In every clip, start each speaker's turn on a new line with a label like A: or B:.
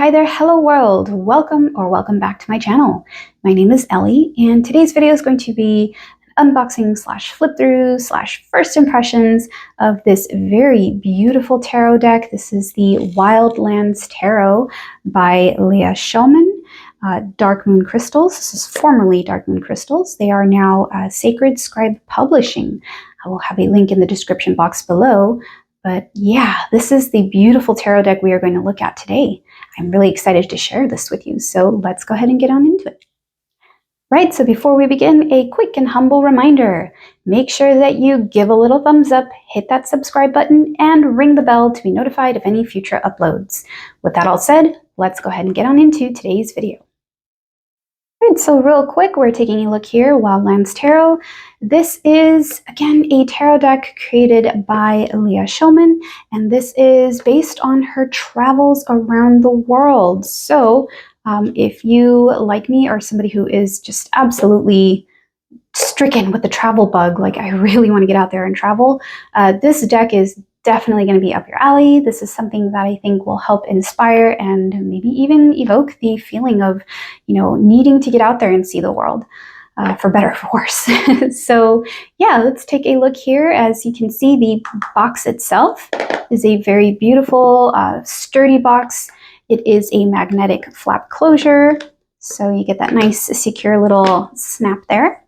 A: Hi there, hello world. Welcome back to my channel. My name is Ellie, and today's video is going to be an unboxing slash flip through slash first impressions of this very beautiful tarot deck. This is the Wildlands Tarot by Leah Shoman. Dark Moon Crystals. This is formerly Dark Moon Crystals. They are now Sacred Scribe Publishing. I will have a link in the description box below. But yeah, this is the beautiful tarot deck we are going to look at today. I'm really excited to share this with you, so let's go ahead and get on into it. Right, so before we begin, a quick and humble reminder. Make sure that you give a little thumbs up, hit that subscribe button, and ring the bell to be notified of any future uploads. With that all said, let's go ahead and get on into today's video. Right, so real quick, we're taking a look here, Wildlands Tarot. This is, again, a tarot deck created by Leah Shoman, and this is based on her travels around the world. So if you, like me, are somebody who is just absolutely stricken with the travel bug, like I really want to get out there and travel, this deck is definitely going to be up your alley. This is something that I think will help inspire and maybe even evoke the feeling of, needing to get out there and see the world, for better or for worse. So yeah, let's take a look here. As you can see, the box itself is a very beautiful, sturdy box. It is a magnetic flap closure, so you get that nice, secure little snap there.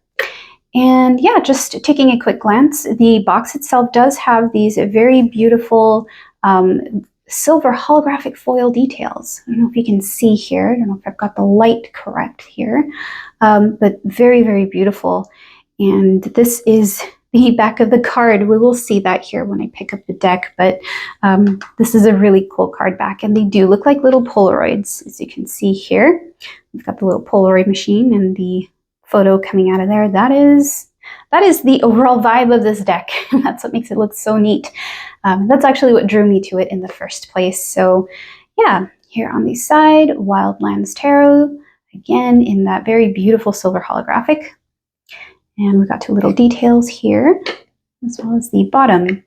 A: And yeah, just taking a quick glance, the box itself does have these very beautiful silver holographic foil details. I don't know if you can see here. I don't know if I've got the light correct here, but very, very beautiful. And this is the back of the card. We will see that here when I pick up the deck, but this is a really cool card back, and they do look like little Polaroids, as you can see here. We've got the little Polaroid machine and the photo coming out of there. That is the overall vibe of this deck. That's what makes it look so neat. That's actually what drew me to it in the first place. So yeah, here on the side, Wildlands Tarot, again in that very beautiful silver holographic. And we've got two little details here, as well as the bottom.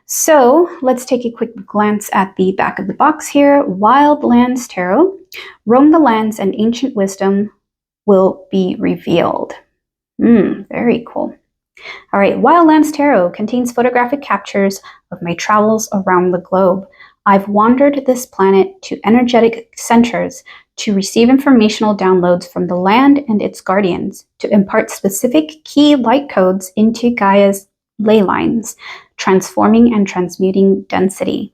A: So let's take a quick glance at the back of the box here. Wildlands Tarot, roam the lands and ancient wisdom will be revealed. Very cool. All right, Wildlands Tarot contains photographic captures of my travels around the globe. I've wandered this planet to energetic centers to receive informational downloads from the land and its guardians, to impart specific key light codes into Gaia's ley lines, transforming and transmuting density.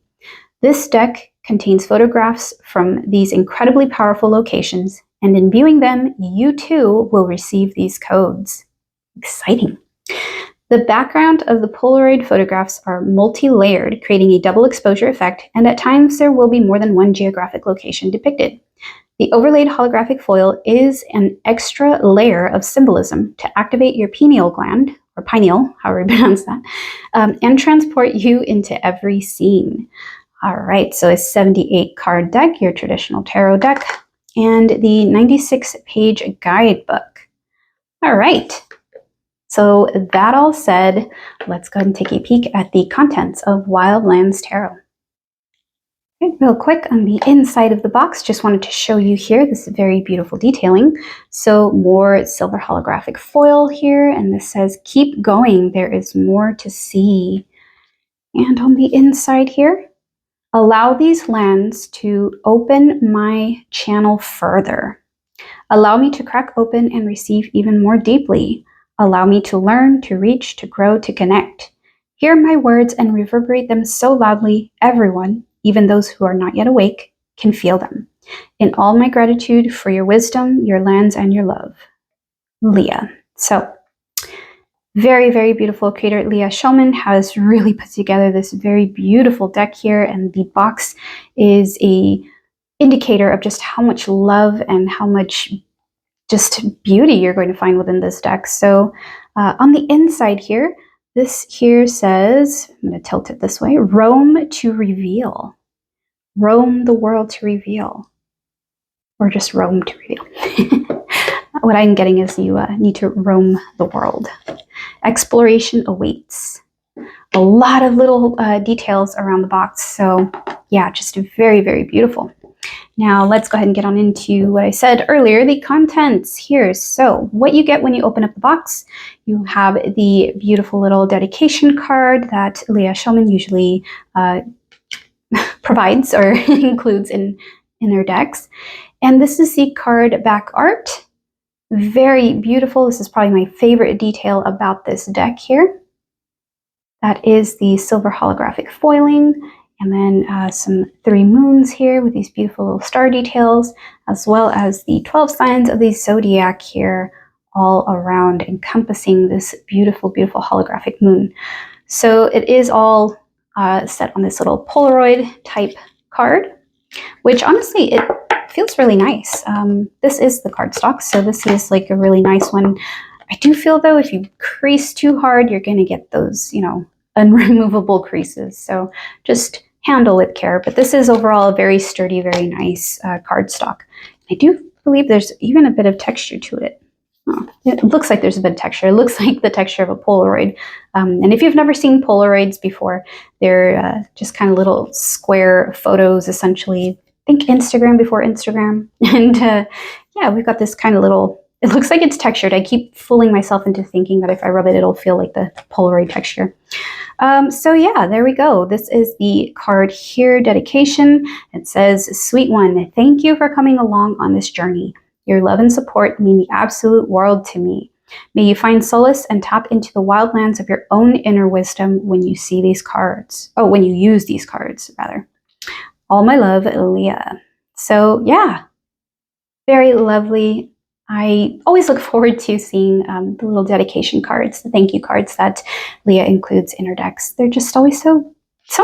A: This deck contains photographs from these incredibly powerful locations, and in viewing them, you too will receive these codes. Exciting. The background of the Polaroid photographs are multi-layered, creating a double exposure effect, and at times there will be more than one geographic location depicted. The overlaid holographic foil is an extra layer of symbolism to activate your pineal gland, or pineal, however you pronounce that, and transport you into every scene. All right, so a 78 card deck, your traditional tarot deck, and the 96-page guidebook. All right, so that all said, let's go ahead and take a peek at the contents of Wildlands Tarot. Okay, real quick, on the inside of the box, just wanted to show you here this very beautiful detailing. So more silver holographic foil here, and this says, keep going, there is more to see. And on the inside here, allow these lands to open my channel further. Allow me to crack open and receive even more deeply. Allow me to learn, to reach, to grow, to connect. Hear my words and reverberate them so loudly, everyone, even those who are not yet awake, can feel them. In all my gratitude for your wisdom, your lands, and your love. Leah. So, very, very beautiful. Creator Leah Shoman has really put together this very beautiful deck here, and the box is a indicator of just how much love and how much just beauty you're going to find within this deck. So on the inside here, this here says, I'm going to tilt it this way, roam to reveal. Roam the world to reveal. Or just roam to reveal. What I'm getting is you need to roam the world. Exploration awaits. A lot of little details around the box. So yeah, just very, very beautiful. Now let's go ahead and get on into what I said earlier, the contents here. So what you get when you open up the box, you have the beautiful little dedication card that Leah Shoman usually provides or includes in their decks. And this is the card back art. Very beautiful. This is probably my favorite detail about this deck here. That is the silver holographic foiling, and then some 3 moons here with these beautiful little star details, as well as the 12 signs of the zodiac here all around, encompassing this beautiful, beautiful holographic moon. So it is all set on this little Polaroid type card, which honestly, it feels really nice. This is the cardstock, so this is like a really nice one. I do feel though, if you crease too hard, you're going to get those, unremovable creases. So just handle with care. But this is overall a very sturdy, very nice cardstock. I do believe there's even a bit of texture to it. Oh, it looks like there's a bit of texture. It looks like the texture of a Polaroid. And if you've never seen Polaroids before, they're just kind of little square photos, essentially. Think Instagram before Instagram. And yeah, we've got this kind of little, it looks like it's textured. I keep fooling myself into thinking that if I rub it, it'll feel like the Polaroid texture. So yeah, there we go. This is the card here, dedication. It says, "Sweet one, thank you for coming along on this journey. Your love and support mean the absolute world to me. May you find solace and tap into the wildlands of your own inner wisdom when you see these cards. Oh, when you use these cards, rather. All my love, Leah." So yeah, very lovely. I always look forward to seeing the little dedication cards, the thank you cards that Leah includes in her decks. They're just always so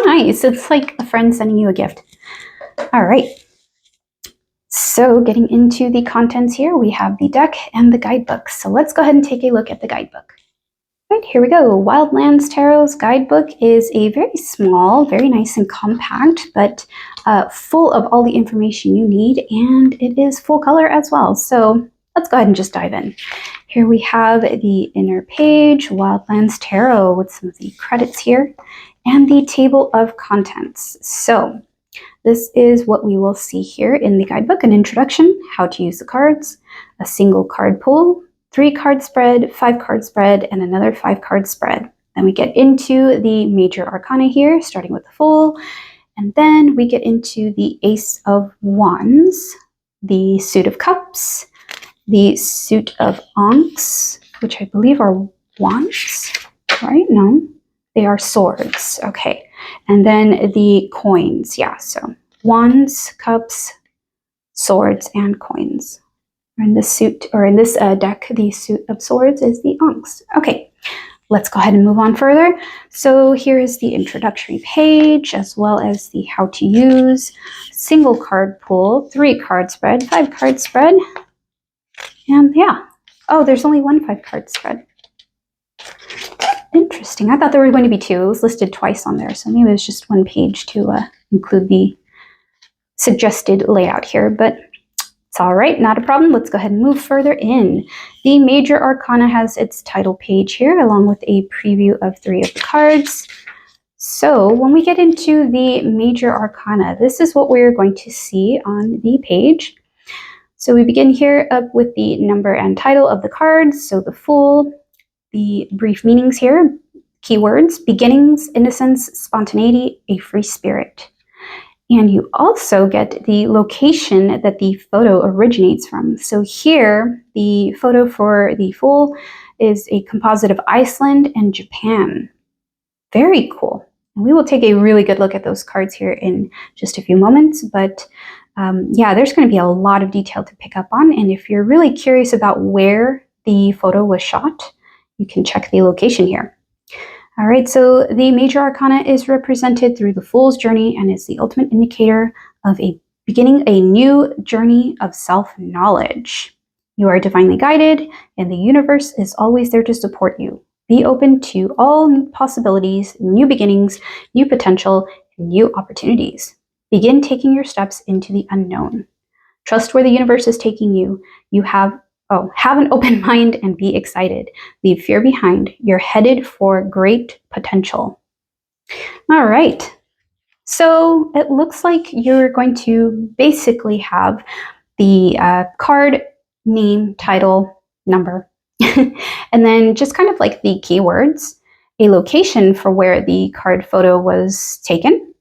A: nice. It's like a friend sending you a gift. All right. So getting into the contents here, we have the deck and the guidebook. So let's go ahead and take a look at the guidebook. Right, here we go. Wildlands Tarot's guidebook is a very small, very nice and compact, but full of all the information you need, and it is full color as well. So let's go ahead and just dive in. Here we have the inner page, Wildlands Tarot, with some of the credits here, and the table of contents. So this is what we will see here in the guidebook: an introduction, how to use the cards, a single card pull, 3-card spread, 5-card spread, and another 5-card spread. Then we get into the major arcana here, starting with the Fool, and then we get into the Ace of Wands, the Suit of Cups, the Suit of 𝕰𝕥𝕥, which I believe are wands, right? No, they are swords. Okay, and then the coins. Yeah, so wands, cups, swords, and coins. In this suit, or in this deck, the Suit of Swords is the 𝕰𝕥𝕥. Okay, let's go ahead and move on further. So here is the introductory page, as well as the how to use, single card pull, 3-card spread, 5-card spread, and yeah. Oh, there's only one 5-card spread. Interesting. I thought there were going to be 2. It was listed twice on there, so maybe it was just one page to include the suggested layout here, but it's all right, not a problem. Let's go ahead and move further in. The Major Arcana has its title page here, along with a preview of 3 of the cards. So when we get into the Major Arcana, this is what we're going to see on the page. So we begin here up with the number and title of the cards. So the Fool, the brief meanings here, keywords: beginnings, innocence, spontaneity, a free spirit. And you also get the location that the photo originates from. So here, the photo for the Fool is a composite of Iceland and Japan. Very cool. And we will take a really good look at those cards here in just a few moments. But yeah, there's going to be a lot of detail to pick up on. And if you're really curious about where the photo was shot, you can check the location here. All right, so the Major Arcana is represented through the Fool's journey and is the ultimate indicator of beginning a new journey of self-knowledge. You are divinely guided, and the universe is always there to support you. Be open to all new possibilities, new beginnings, new potential, and new opportunities. Begin taking your steps into the unknown. Trust where the universe is taking you. Have an open mind and be excited. Leave fear behind. You're headed for great potential. All right. So it looks like you're going to basically have the card name, title, number, and then just kind of like the keywords, a location for where the card photo was taken,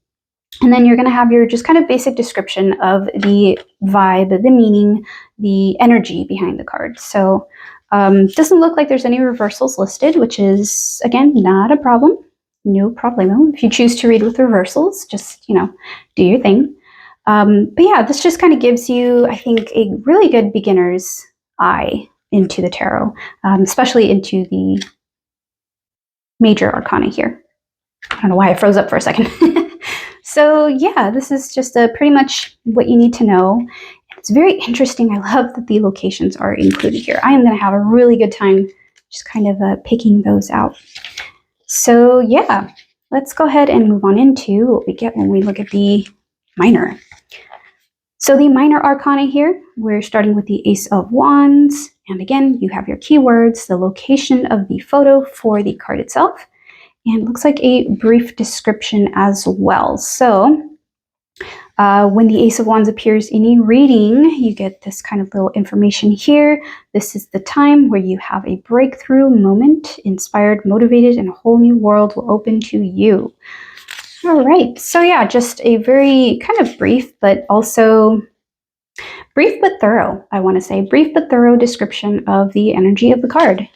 A: and then you're going to have your just kind of basic description of the vibe, the meaning, the energy behind the card. So doesn't look like there's any reversals listed, which is, again, not a problem. No problemo. If you choose to read with reversals, just, do your thing. But yeah, this just kind of gives you, I think, a really good beginner's eye into the tarot, especially into the major arcana here. I don't know why I froze up for a second. So yeah, this is just pretty much what you need to know. It's very interesting. I love that the locations are included here. I am going to have a really good time just kind of picking those out. So yeah, let's go ahead and move on into what we get when we look at the minor. So the minor arcana here, we're starting with the Ace of Wands. And again, you have your keywords, the location of the photo for the card itself, and it looks like a brief description as well. So when the Ace of Wands appears in a reading, you get this kind of little information here. This is the time where you have a breakthrough moment, inspired, motivated, and a whole new world will open to you. All right, so yeah, just a very kind of brief, but also brief but thorough, I want to say, brief but thorough description of the energy of the card.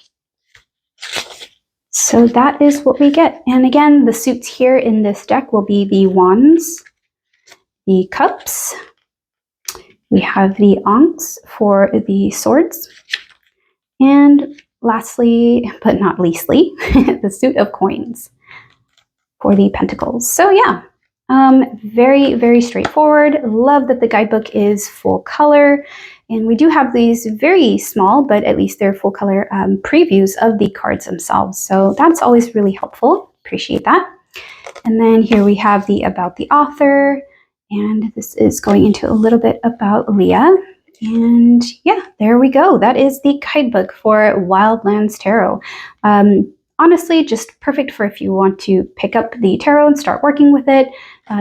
A: So that is what we get. And again, the suits here in this deck will be the Wands, the Cups, we have the Ankhs for the swords, and lastly, but not leastly, the suit of coins for the pentacles. So yeah, very, very straightforward. Love that the guidebook is full color. And we do have these very small, but at least they're full color previews of the cards themselves. So that's always really helpful. Appreciate that. And then here we have the about the author. And this is going into a little bit about Leah. And yeah, there we go. That is the guidebook for Wildlands Tarot. Honestly, just perfect for if you want to pick up the tarot and start working with it.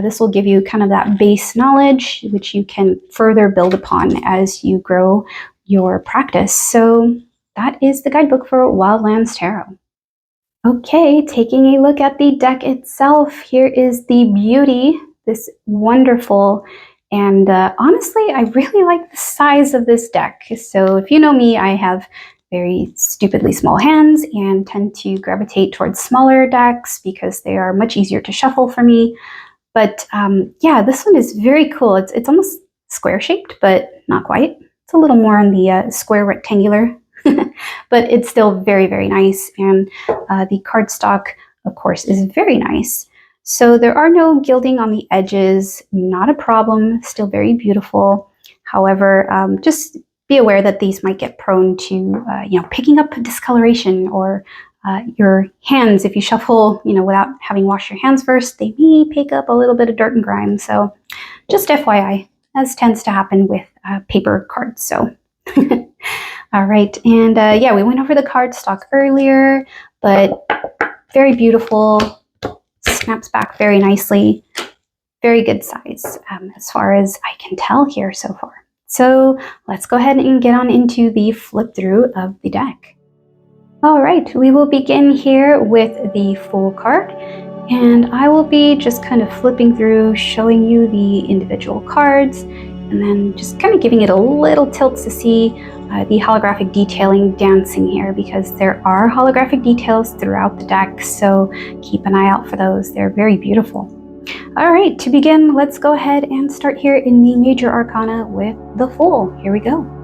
A: This will give you kind of that base knowledge, which you can further build upon as you grow your practice. So that is the guidebook for Wildlands Tarot. Okay, taking a look at the deck itself, here is the beauty, this wonderful, and honestly, I really like the size of this deck. So if you know me, I have very stupidly small hands and tend to gravitate towards smaller decks because they are much easier to shuffle for me. But yeah, this one is very cool. It's almost square-shaped, but not quite. It's a little more on the square rectangular, but it's still very, very nice. And the cardstock, of course, is very nice. So there are no gilding on the edges, not a problem, still very beautiful. However, just be aware that these might get prone to, picking up discoloration, or your hands, if you shuffle, without having washed your hands first, they may pick up a little bit of dirt and grime. So just FYI, as tends to happen with paper cards. So all right, and yeah, we went over the cardstock earlier, but very beautiful, snaps back very nicely, very good size as far as I can tell here so far. So let's go ahead and get on into the flip through of the deck. All right, we will begin here with the full card, and I will be just kind of flipping through, showing you the individual cards, and then just kind of giving it a little tilt to see the holographic detailing dancing here, because there are holographic details throughout the deck, so keep an eye out for those. They're very beautiful. All right, to begin, let's go ahead and start here in the major arcana with the Fool. Here we go.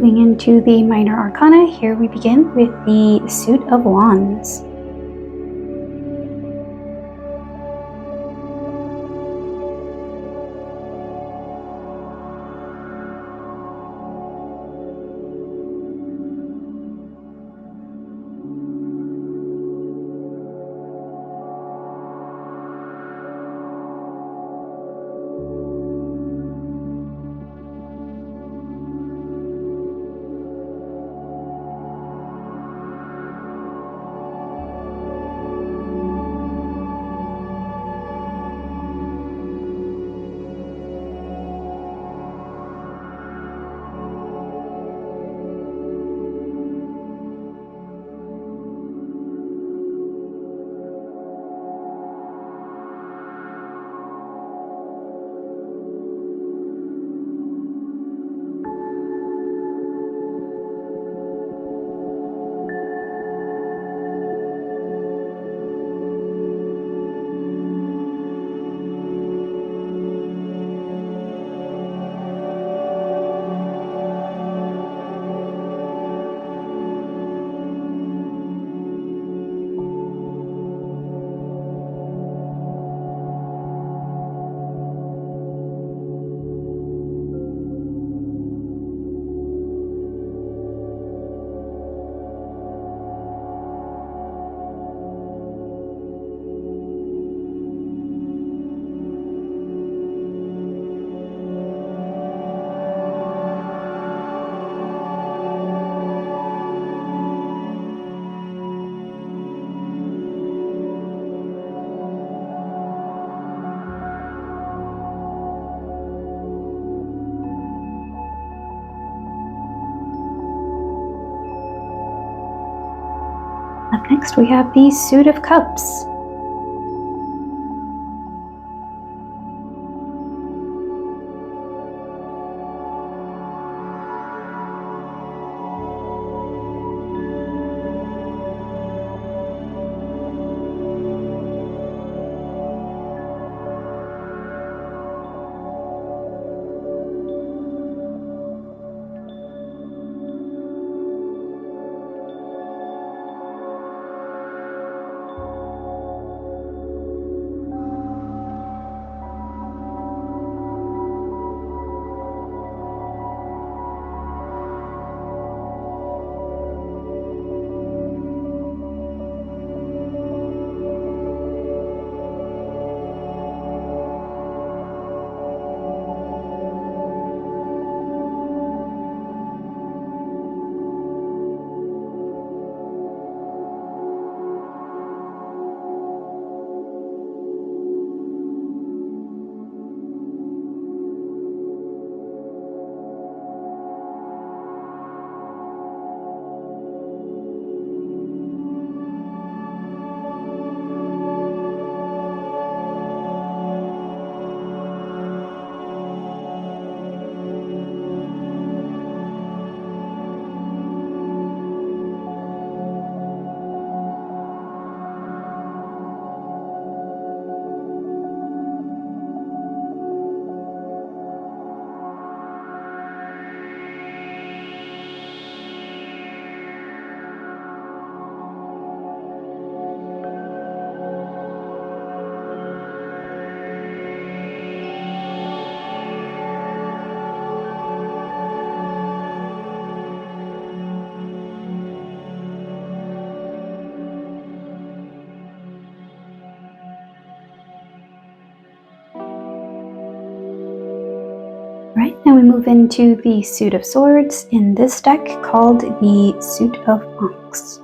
A: moving into the minor arcana, here we begin with the Suit of Wands. Up next, we have the Suit of Cups. Right, now we move into the Suit of Swords in this deck called the Suit of 𝕋𝕤𝕒𝕒𝕒.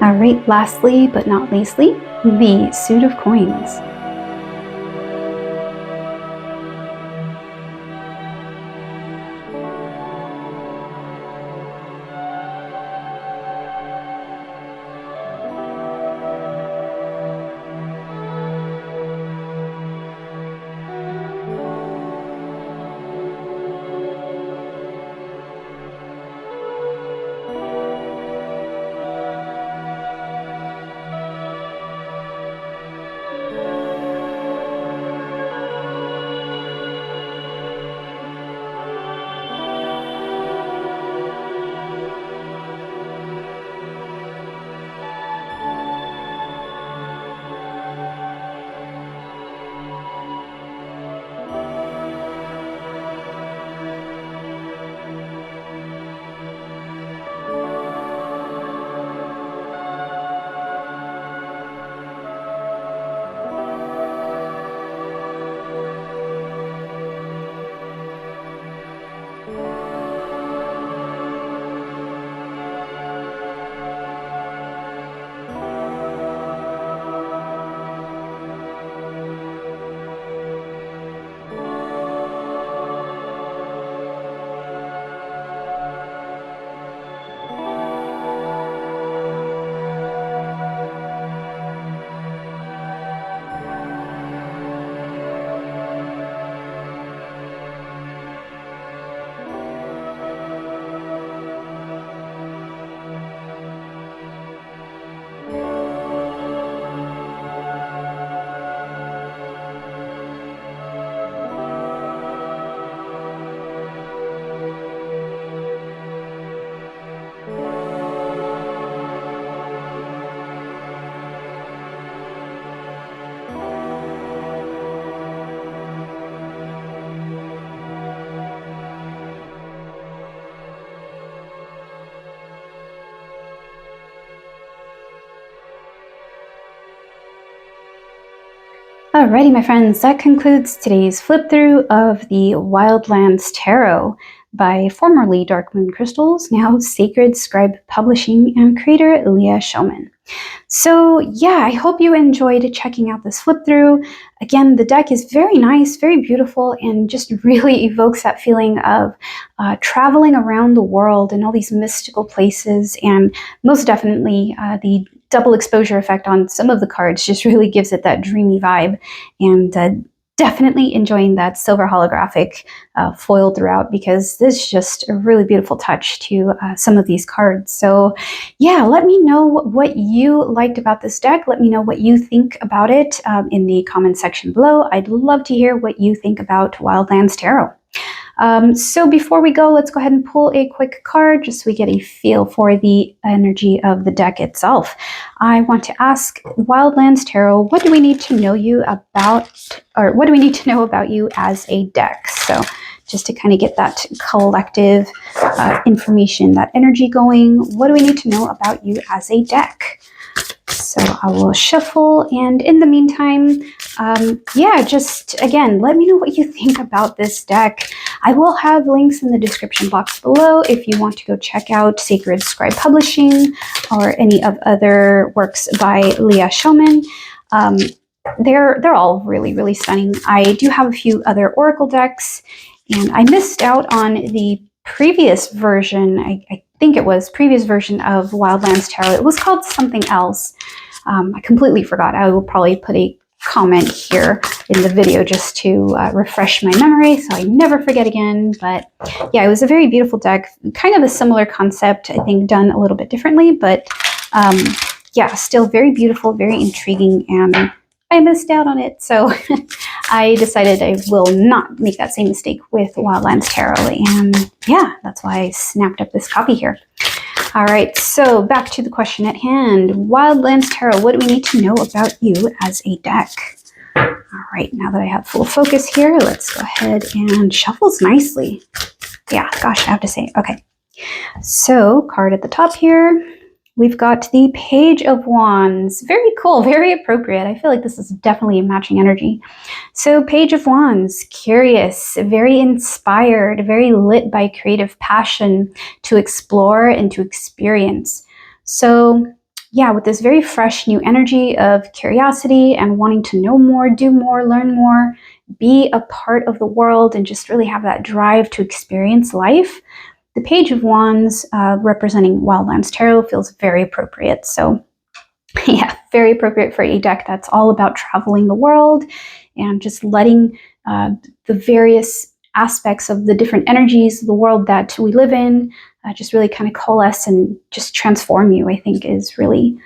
A: Alright, lastly but not leastly, the suit of coins. Alrighty, my friends, that concludes today's flip through of the Wildlands Tarot by formerly Dark Moon Crystals, now Sacred Scribe Publishing, and creator Leah Shoman. So yeah, I hope you enjoyed checking out this flip through. Again, the deck is very nice, very beautiful, and just really evokes that feeling of traveling around the world and all these mystical places, and most definitely the double exposure effect on some of the cards just really gives it that dreamy vibe, and definitely enjoying that silver holographic foil throughout, because this is just a really beautiful touch to some of these cards. So yeah, let me know what you liked about this deck. Let me know what you think about it in the comment section below. I'd love to hear what you think about Wildlands Tarot. So before we go, let's go ahead and pull a quick card just so we get a feel for the energy of the deck itself. I want to ask Wildlands Tarot, what do we need to know you about, or what do we need to know about you as a deck? So just to kind of get that collective information, that energy going, what do we need to know about you as a deck? So I will shuffle, and in the meantime, yeah, just again, let me know what you think about this deck. I will have links in the description box below if you want to go check out Sacred Scribe Publishing or any of other works by Leah Shoman. They're all really, really stunning. I do have a few other Oracle decks, and I missed out on the previous version. I think it was previous version of Wildlands Tarot. It was called something else. I completely forgot. I will probably put a comment here in the video just to refresh my memory so I never forget again. But yeah, it was a very beautiful deck, kind of a similar concept, I think done a little bit differently, but yeah, still very beautiful, very intriguing, and I missed out on it. So I decided I will not make that same mistake with Wildlands Tarot. And yeah, that's why I snapped up this copy here. All right, so back to the question at hand. Wildlands Tarot, what do we need to know about you as a deck? All right, now that I have full focus here, let's go ahead and shuffles nicely. Yeah, gosh, I have to say, okay. So, card at the top here, we've got the Page of Wands. Very cool, very appropriate. I feel like this is definitely a matching energy. So, Page of Wands, curious, very inspired, very lit by creative passion to explore and to experience. So, yeah, with this very fresh new energy of curiosity and wanting to know more, do more, learn more, be a part of the world, and just really have that drive to experience life, the Page of Wands representing Wildlands Tarot feels very appropriate. So yeah, very appropriate for a deck that's all about traveling the world and just letting the various aspects of the different energies of the world that we live in just really kind of coalesce and just transform you, I think is really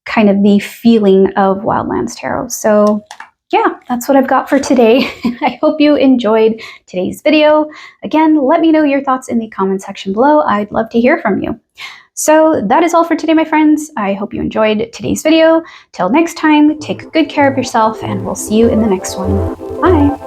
A: kind of the feeling of Wildlands Tarot. So yeah, that's what I've got for today. I hope you enjoyed today's video. Again, let me know your thoughts in the comment section below. I'd love to hear from you. So that is all for today, my friends. I hope you enjoyed today's video. Till next time, take good care of yourself, and we'll see you in the next one. Bye.